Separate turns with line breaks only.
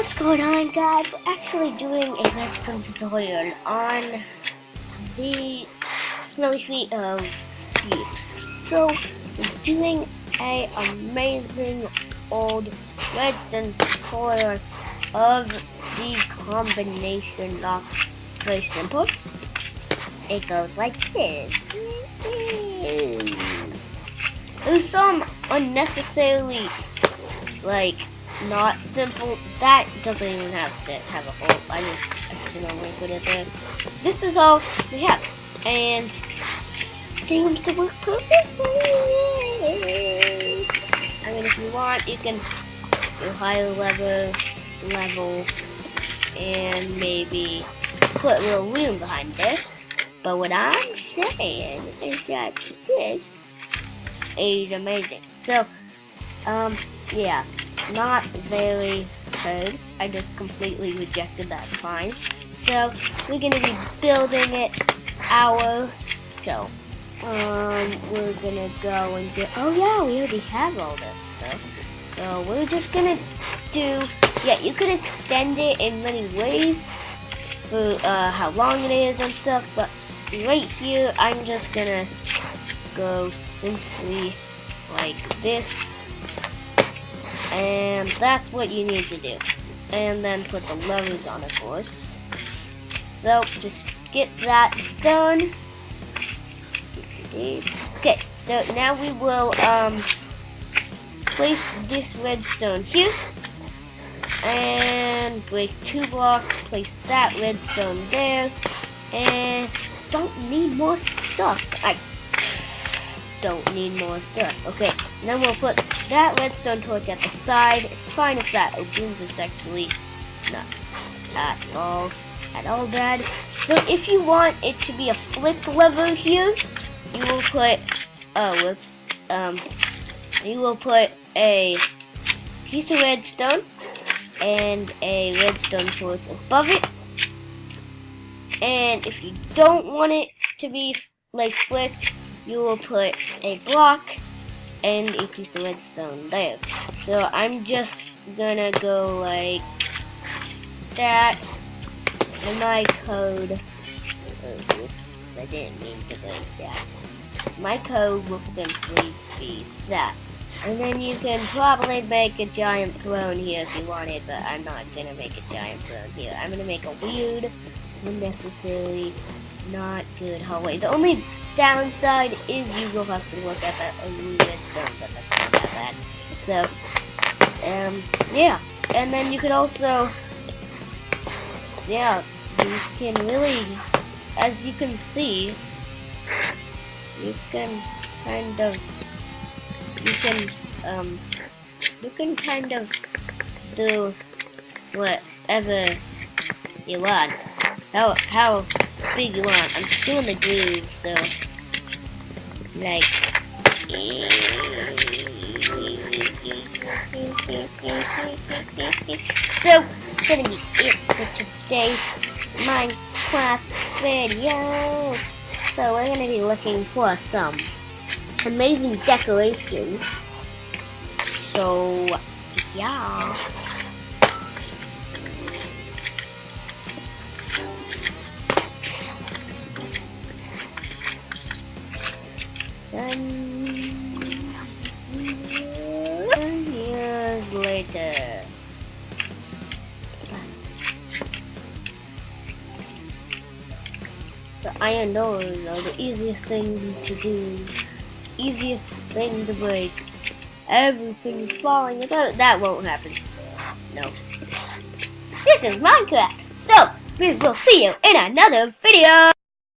What's going on, guys? We're actually doing a redstone tutorial on the smelly feet of Steve. So we're doing a amazing old redstone tutorial of the combination lock. Very simple. It goes like this. There's some unnecessarily not simple. That doesn't even have to have a hole. I just accidentally put it there. This is all we have, and seems to work perfectly. I mean, if you want, you can do higher level, and maybe put a little room behind it. But what I'm saying is that this is amazing. So, yeah. Not very good. I just completely rejected that fine. So we're gonna be building it we're gonna go and get, oh yeah, we already have all this stuff. So we're just gonna do, yeah, you could extend it in many ways for how long it is and stuff, but right here I'm just gonna go simply like this. And that's what you need to do. And then put the levers on, of course. So just get that done. Okay, so now we will place this redstone here. And break 2 blocks, place that redstone there. And don't need more stuff. I don't need more stuff. Okay, and then we'll put that redstone torch at the side. It's fine if that opens. It's actually not at all bad. So if you want it to be a flip lever here, you will put you will put a piece of redstone and a redstone torch above it. And if you don't want it to be flipped, you will put a block and a piece of redstone there. So I'm just gonna go like that. And my code, oops, I didn't mean to go like that. My code will simply be that. And then you can probably make a giant throne here if you wanted, but I'm not gonna make a giant throne here. I'm gonna make a weird, unnecessary, not good hallway. The only downside is you will have to look at that ugly redstone, but that's not that bad. So, yeah. And then you could also, yeah, you can really, as you can see, you can kind of do whatever you want. How big you want. I'm doing the groove, so so it's gonna be it for today's Minecraft video. So we're gonna be looking for some amazing decorations. So yeah. Years later. The iron doors are the easiest thing to do, easiest thing to break. Everything's falling apart. That won't happen. No. This is Minecraft. So we will see you in another video.